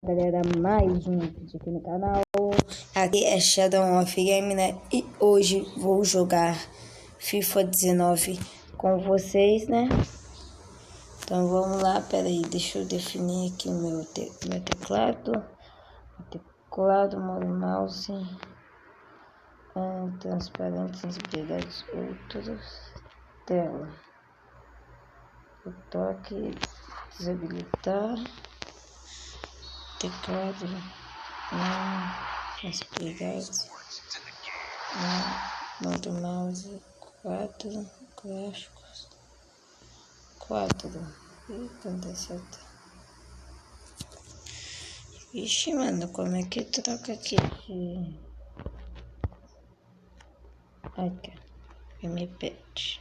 Galera, mais um vídeo aqui no canal. Aqui é Shadow of Game, né? E hoje vou jogar FIFA 19 com vocês, né? Então vamos lá, peraí, deixa eu definir aqui o meu teclado. Modo mouse, transparente, sensibilidades, outros, tela, o toque, desabilitar, teclado, sensibilidades, modo mouse, 4, gráficos, 4, eita, dá certo. Ixi, mano, como é que troca aqui de... Aqui, MPET.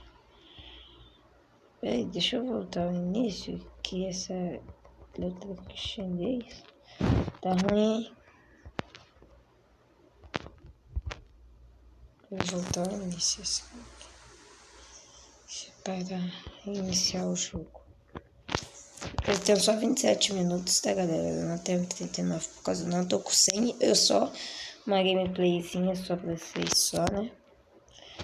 Peraí, deixa eu voltar ao início, que essa letra que chinês tá ruim. Vou voltar ao início assim. Para iniciar o jogo. Eu tenho só 27 minutos, tá, galera? Eu não tenho 39 por causa não tô com 100. Eu só uma gameplayzinha só pra vocês, né?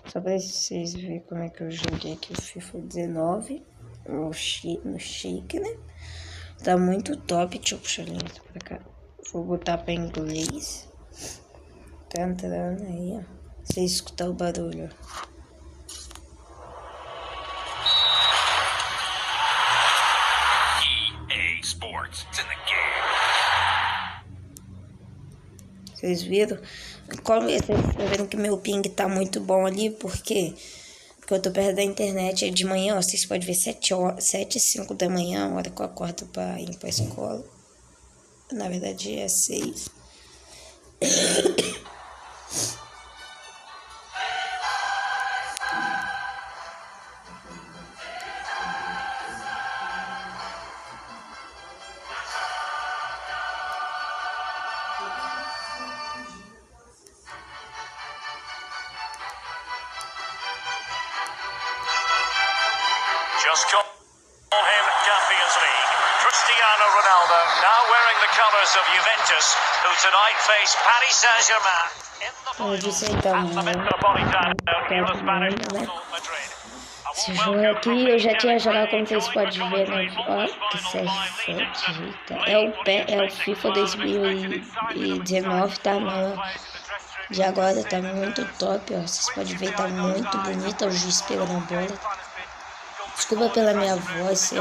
Só pra vocês verem como é que eu joguei aqui o FIFA 19 no Shake, né? Tá muito top. Deixa eu puxar a linha pra cá. Vou botar pra inglês. Tá entrando aí, ó. Você escutar o barulho. Vocês viram? Vocês estão vendo que meu ping tá muito bom ali, porque eu tô perto da internet. É de manhã, ó, vocês podem ver 7 e 5 da manhã, a hora que eu acordo pra ir pra escola. Na verdade é 6. Just call him Champions League. Cristiano Ronaldo now wearing the colours of Juventus, who tonight face Paris Saint-Germain in the Metropolitano here at Spanish capital Madrid. Esse jogo aqui eu já tinha jogado, como vocês podem ver, né? Ó, que 7, é o FIFA 2019, tá? Não, de agora tá muito top, ó. Vocês podem ver, tá muito bonita o juiz pegando a bola. Desculpa pela minha voz,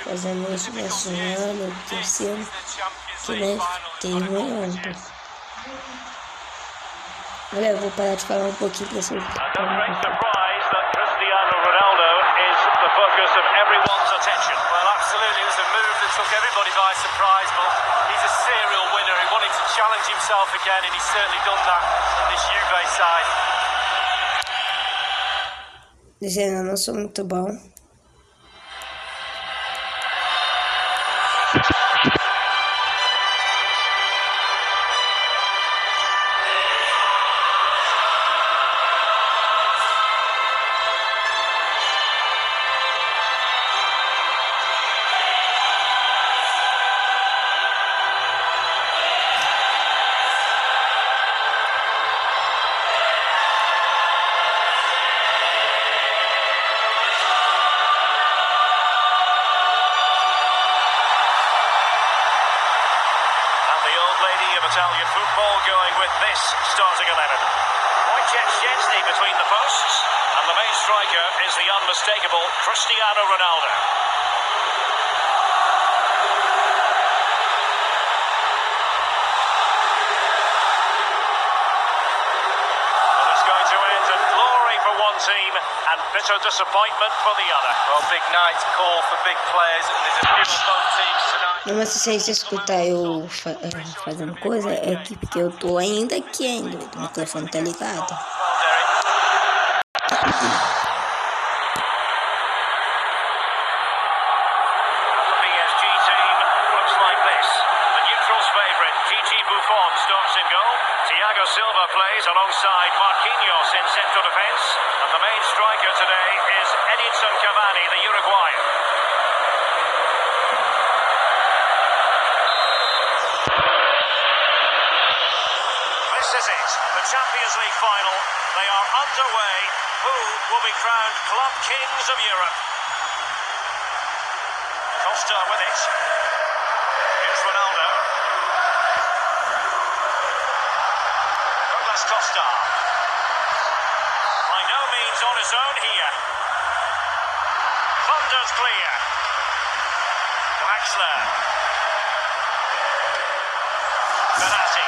fazendo isso, né? Sonhando, torcendo, que né? Tem ruim ontem. Olha, eu vou parar de falar um pouquinho pra vocês. Focus of everyone's attention. Well, absolutely, it was a move that took everybody by surprise, but he's a serial winner. He wanted to challenge himself again, and he's certainly done that in this Juve side. Dizendo, eu não sou muito bom. Italian football going with this starting 11. Wojciech Szczęsny between the posts, and the main striker is the unmistakable Cristiano Ronaldo. Well, it's going to end in glory for one team and bitter disappointment for the other. Well, big night call for big players, and there's a few on both teams tonight. Mas se vocês escutarem eu fazendo coisa, é que porque eu tô ainda aqui ainda. O microfone tá ligado. Silva plays alongside Marquinhos in central defence, and the main striker today is Edinson Cavani, the Uruguayan. This is it, the Champions League final. They are underway. Who will be crowned club kings of Europe? Costa with it. Here's Ronaldo. Douglas Costa. By no means on his own here. Thunders clear. Draxler. Verratti.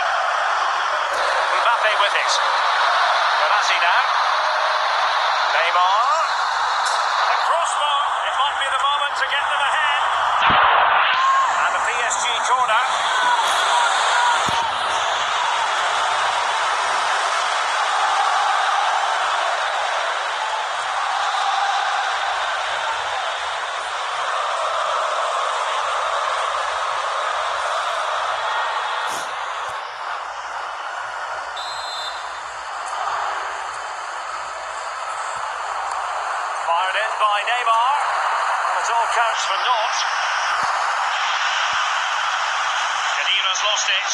Mbappe with it. Verratti now. Neymar. The crossbar. It might be the moment to get them ahead. And the PSG corner. Fired in by Neymar. And it all counts for naught. Khedira's lost it.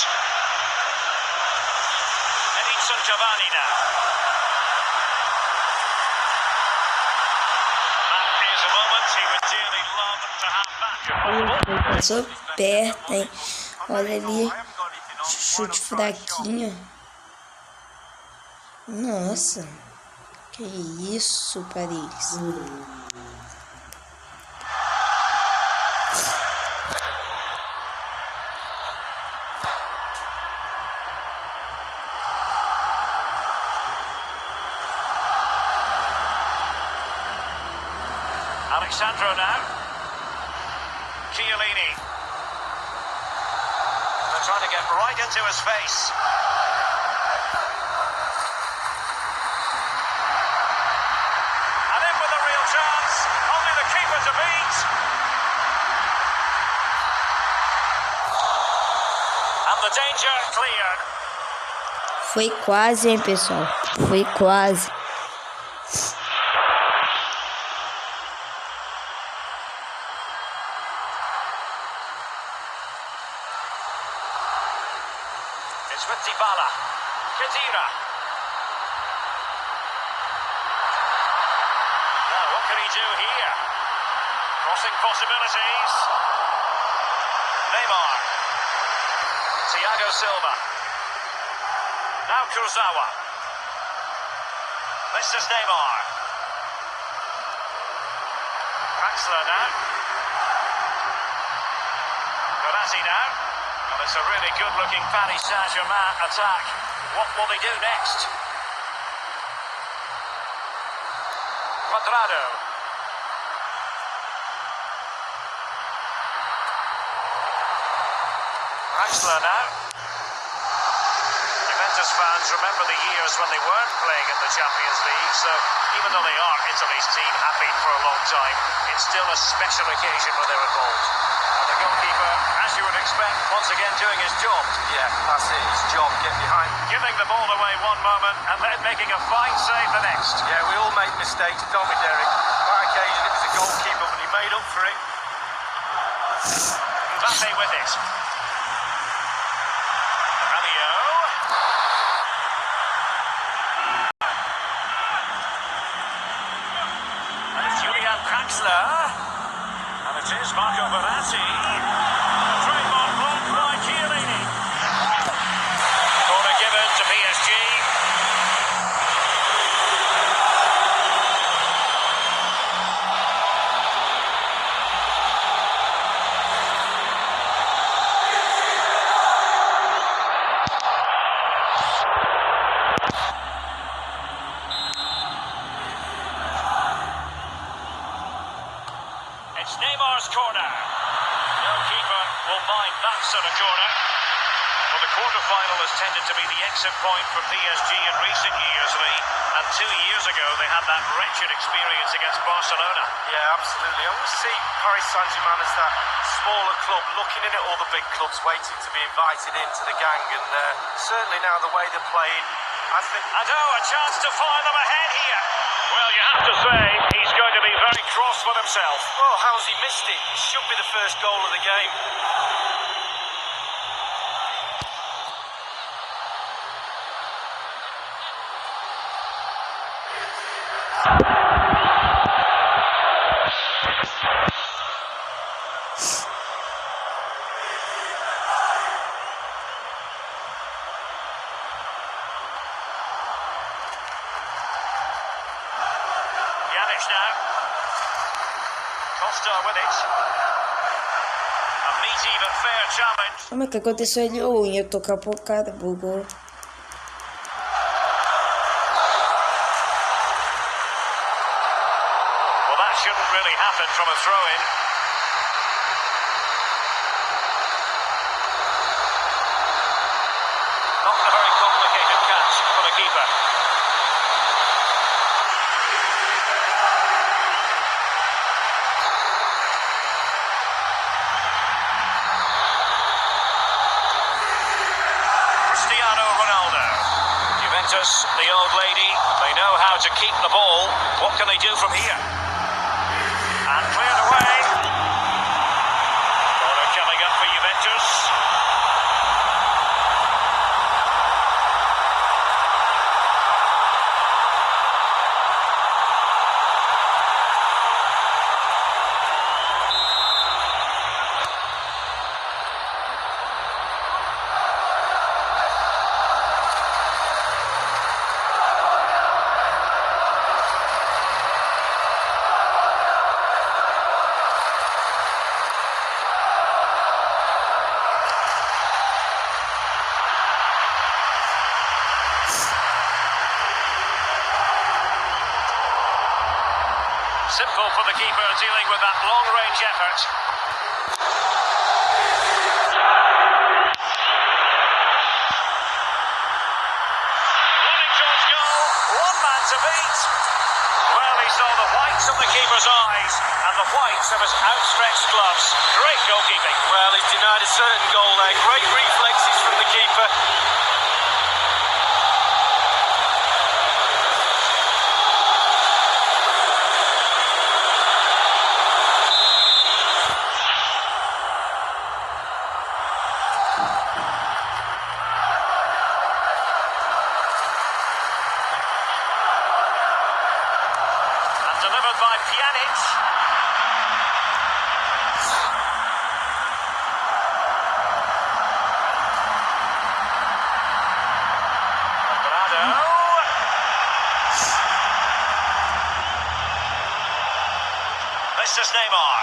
Edinson Cavani now. That is a moment he would dearly love to have back. Passou perto, hein? Olha ali. Chute fraquinho. Nossa. Que isso, Paris. Alexandro now. Chiellini. They're trying to get right into his face. And in with a real chance. Only the keeper to beat. And the danger cleared. Foi quase, hein, pessoal? Foi quase. It's with Dybala. Khedira. Now, what can he do here? Crossing possibilities. Neymar. Thiago Silva. Now Kurzawa. This is Neymar. Draxler now. Verratti now. Well, it's a really good-looking Paris Saint-Germain attack. What will they do next? Quadrado. Draxler now. Juventus fans remember the years when they weren't playing in the Champions League, so even though they are Italy's team, have been for a long time, it's still a special occasion when they're involved. And the goalkeeper, as you would expect, once again doing his job. Yeah, that's it, his job, get behind. Giving the ball away one moment and then making a fine save the next. Yeah, we all make mistakes, don't we, Derek? That occasion it was the goalkeeper, but he made up for it. Mbappe with it. Draxler, and it is Marco Verratti. A trademark block by Chiellini. Corner given to PSG. It's Neymar's corner. No keeper will mind that sort of corner. Well, the quarter-final has tended to be the exit point for PSG in recent years, Lee. And 2 years ago, they had that wretched experience against Barcelona. Yeah, absolutely. I always see Paris Saint-Germain as that smaller club, looking in at all the big clubs, waiting to be invited into the gang. And certainly now the way they're playing, I think... And a chance to fire them ahead here. Well, you have to say, he's going to be very cross with himself. Well, how's he missed it? It should be the first goal of the game. now. Costa with it. A meaty but fair challenge. Como é que aconteceu ali? Oh, eu tô capocada, bugou. Well, that shouldn't really happen from a throw-in. Not a very complicated catch for the keeper. Cristiano Ronaldo. Juventus, the old lady, they know how to keep the ball. What can they do from here? And cleared away. Corner coming up for Juventus. Simple for the keeper dealing with that long-range effort. Running towards goal, one man to beat. Well, he saw the whites of the keeper's eyes and the whites of his outstretched gloves. Great goalkeeping. Well, he's denied a certain goal there. Great reflexes from the keeper. Delivered by Pjanic. Brado. This is Neymar.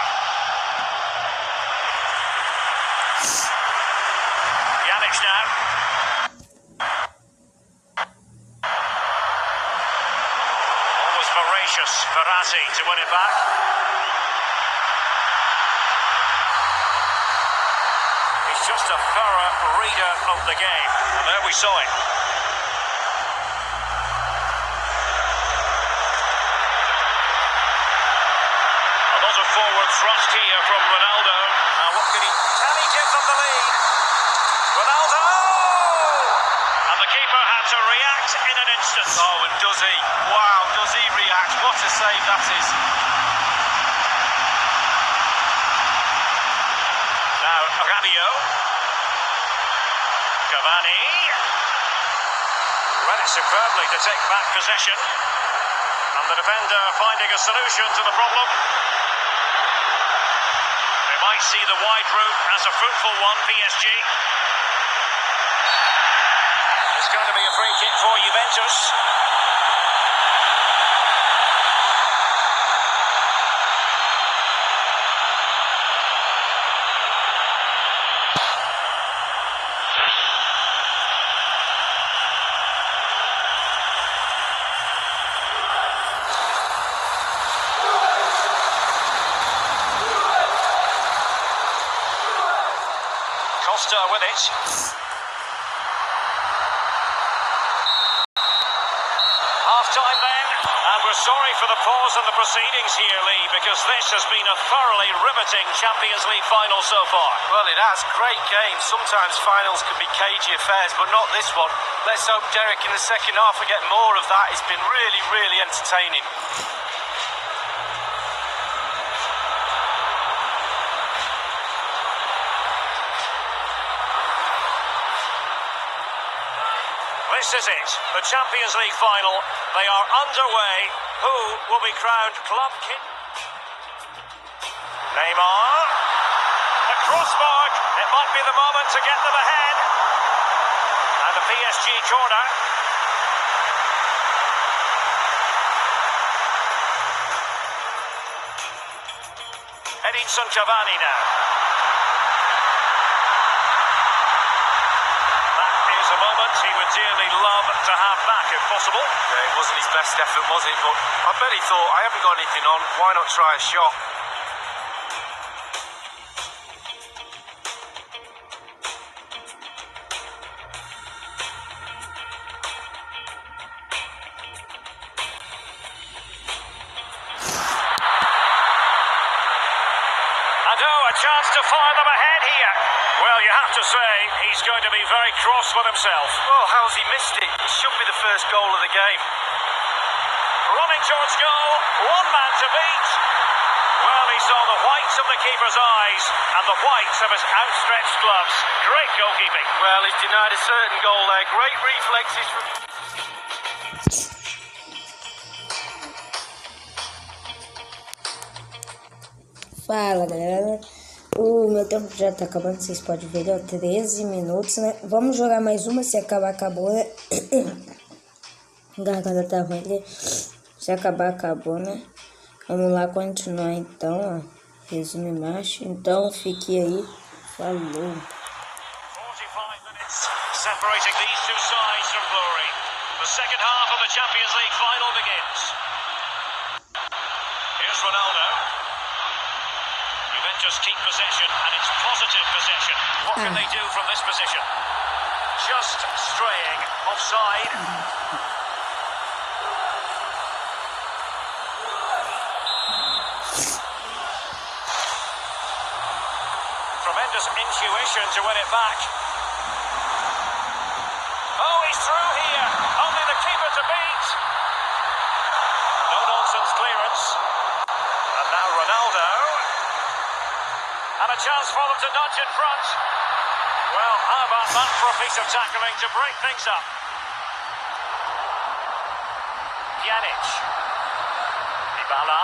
Pjanic now. Voracious Verratti to win it back. He's just a thorough reader of the game, and there we saw it. A lot of forward thrust here from Ronaldo. Now what can he give them the lead? Ronaldo! And the keeper had to react in an instant. Oh, and does he? Wow, does he react? What a save that is. Now, Rabiot. Cavani. Read it superbly to take back possession. And the defender finding a solution to the problem. They might see the wide route as a fruitful one, PSG. It's going to be a free kick for Juventus. Costa with it. Half-time then, and we're sorry for the pause in the proceedings here, Lee, because this has been a thoroughly riveting Champions League final so far. Well, it has. Great game. Sometimes finals can be cagey affairs, but not this one. Let's hope Derek in the second half will get more of that. It's been really, really entertaining. This is it, the Champions League final. They are underway. Who will be crowned club king? Neymar. The crossbar. It might be the moment to get them ahead. And the PSG corner. Edinson Cavani now. That is a moment he would dearly love to have back if possible. Yeah, it wasn't his best effort, was it? But I bet he thought, I haven't got anything on, why not try a shot? Chance to fire them ahead here. Well, you have to say he's going to be very cross with himself. Well, how's he missed it? It should be the first goal of the game. Running towards goal, one man to beat. Well, he saw the whites of the keeper's eyes and the whites of his outstretched gloves. Great goalkeeping. Well, he's denied a certain goal there. Great reflexes from... Fala, galera. O meu tempo já tá acabando, vocês podem ver, ó, 13 minutos, né? Vamos jogar mais uma, se acabar, acabou, né? Garganta tá ruim ali. Se acabar, acabou, né? Vamos lá continuar então, ó. Resume macho. Então, fique aí. Falou. 45 minutes separating these two sides from glory. The second half of the Champions League final begins. Here's Ronaldo. Juventus keep possession, and it's positive possession. What can they do from this position? Just straying offside. Tremendous intuition to win it back. Oh, he's through here. Only the keeper to beat. No nonsense clearance. And now Ronaldo. And a chance for them to nudge in front. Well, how about that for a piece of tackling to break things up? Pjanic. Dybala.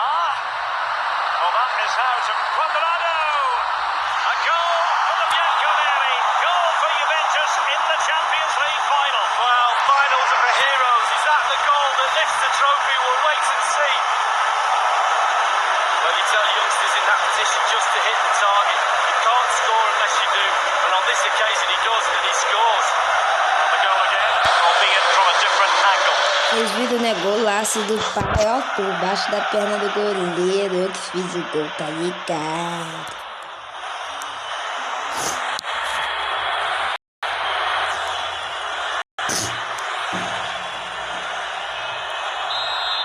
Well, that is how to... Cuadrado! A goal for the Bianconeri. Goal for Juventus in the Champions League final. Well, finals are for heroes. Is that the goal that lifts the trophy? We'll wait and see. Well, you tell youngsters in that position just to hit the target. You can't score unless you do. And on this occasion he does, and he scores. On the goal again, albeit from a different angle. Vocês viram, né? Golaço do pai, ó, por baixo da perna do goleiro. Eu que fiz o gol, tá ligado?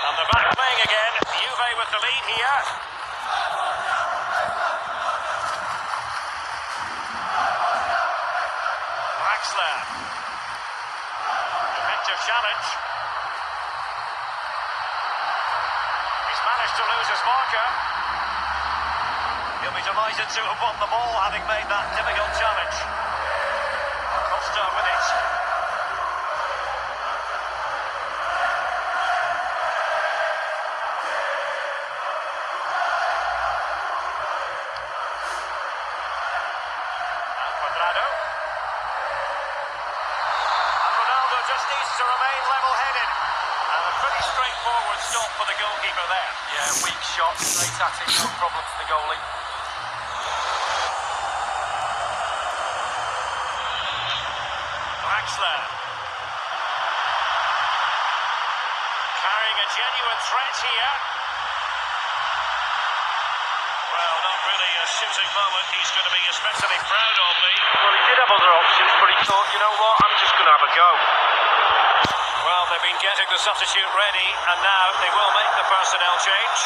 And the back playing again. Juve with the lead here. Draxler. Defensive challenge. He's managed to lose his marker. He'll be delighted to have won the ball, having made that difficult challenge. Costa with it. And Cuadrado. And Ronaldo just needs to remain level-headed. And a pretty straightforward stop for the goalkeeper there. Yeah, weak shot, straight at it, no problem for the goalie. Draxler. Carrying a genuine threat here. Well, not really a shooting moment he's going to be especially proud of, Lee. Well, he did have other options, but he thought, you know what, I'm just going to have a go. Well, they've been getting the substitute ready, and now they will make the personnel change.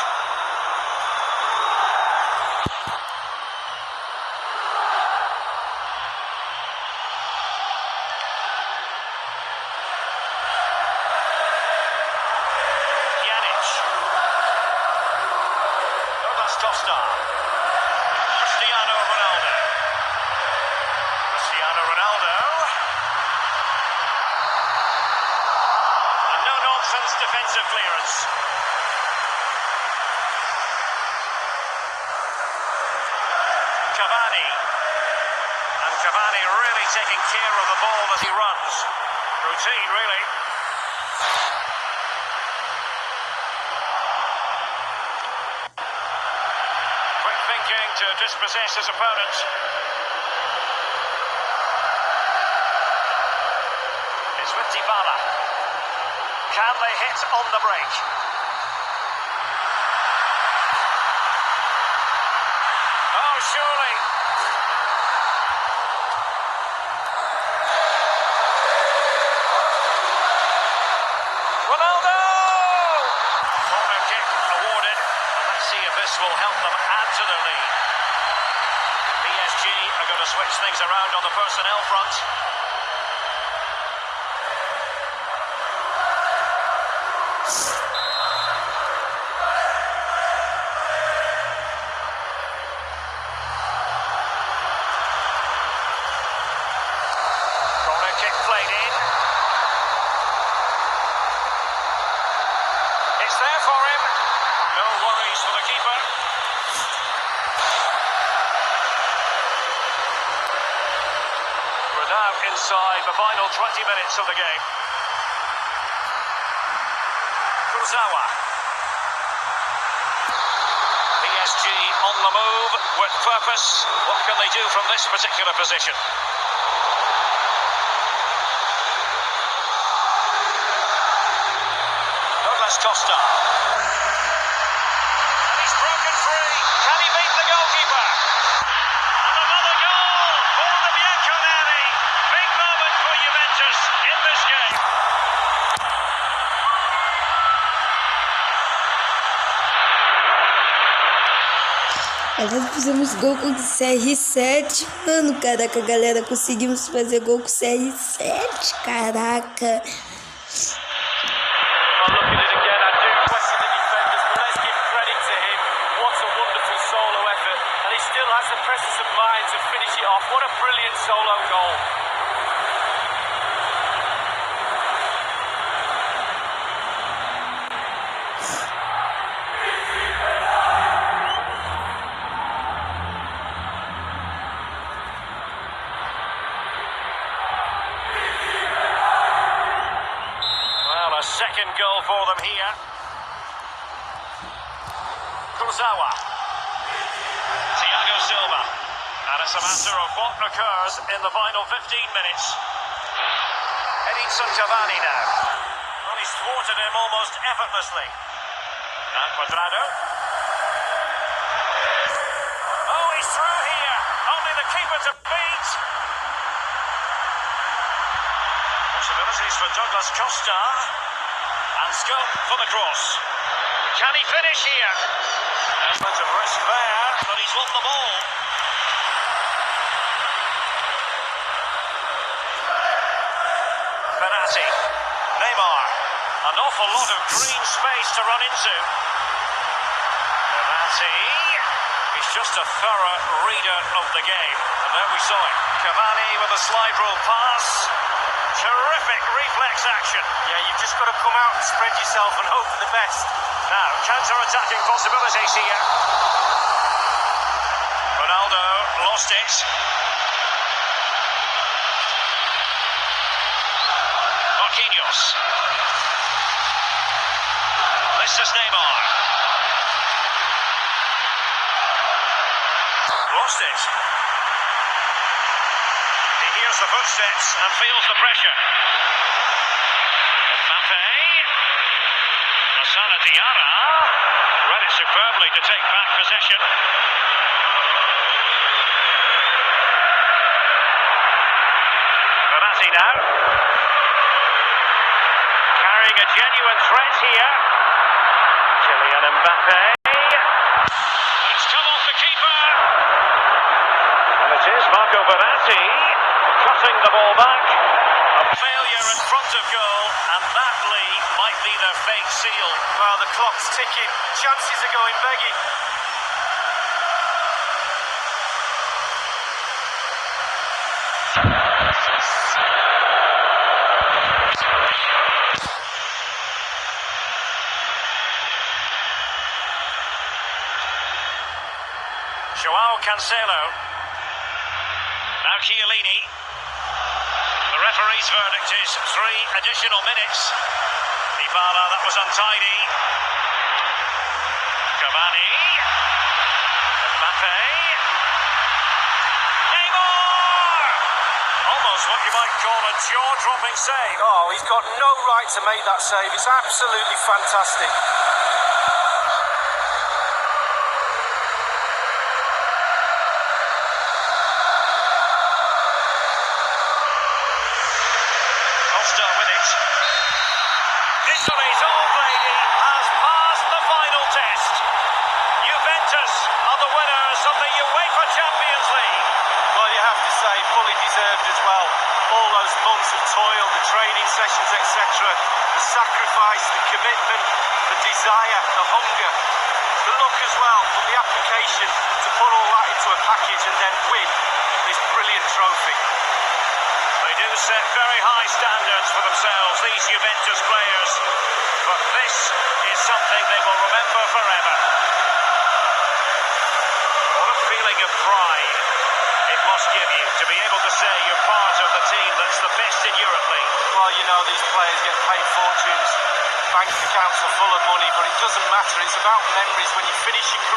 Pjanic. Oh, that's Costa. Cristiano Ronaldo. Cristiano Ronaldo. And no-nonsense defensive clearance. Cavani. And Cavani really taking care of the ball as he runs. Routine, really. Quick thinking to to dispossess his opponent. It's with Dybala. Can they hit on the break? Oh, surely. Ronaldo! Corner kick awarded. And let's see if this will help them add to the lead. PSG are going to switch things around on the personnel front. Corner kick played in. It's there for him. No worries for the keeper. We're now inside the final 20 minutes of the game. Kurzawa. PSG on the move with purpose. What can they do from this particular position? Costa. He's broken free. Can he beat the goalkeeper? And another goal for the Bianconeri. Big moment for Juventus in this game. Aliás, fizemos gol com CR7, mano, caraca, galera, conseguimos fazer gol com CR7, caraca. What a brilliant solo goal. Well, a second goal for them here. Kurzawa. Thiago Silva. And it's a matter of what occurs in the final 15 minutes. Edinson Cavani now. Well, he's thwarted him almost effortlessly. And Cuadrado. Oh, he's through here. Only the keeper to beat. Possibilities for Douglas Costa. And scope for the cross. Can he finish here? Element of risk there, but he's won the ball. Benassi, Neymar, an awful lot of green space to run into. Benassi, he's just a thorough reader of the game, and there we saw it. Cavani with a slide rule pass, terrific reflex action. Yeah, you've just got to come out and spread yourself and hope for the best. Now, counter-attacking possibilities here. Ronaldo lost it. Marquinhos. This is Neymar. Lost it. He hears the footsteps and feels the pressure. Mbappe. Lassana Diarra. Read it superbly to take back possession. Verratti now. Carrying a genuine threat here. Kylian Mbappe. It's come off the keeper. And it is Marco Verratti cutting the ball back. A failure in front of goal, and that, Lee, might be their fate sealed. Well, the clock's ticking. Chances are going begging. Joao Cancelo. Now Chiellini. The referee's verdict is 3 additional minutes. Dybala, that was untidy. Cavani. Mbappe. what you might call a jaw-dropping save. Oh, he's got no right to make that save. It's absolutely fantastic. Costa with it. Italy's old lady has passed the final test. Juventus are the winners of the UEFA Champions League. Well, you have to say, fully deserved as well. All those months of toil, the training sessions, etc. The sacrifice, the commitment, the desire, the hunger, the luck as well, but the application to put all that into a package and then win this brilliant trophy. They do set very high standards for themselves, these Juventus players, but this is something they will remember forever. What a feeling of pride it must give you to be able to say you're part of the team that's the best in Europe League. Well, you know, these players get paid fortunes, bank accounts are full of money, but it doesn't matter. It's about memories when you finish your career.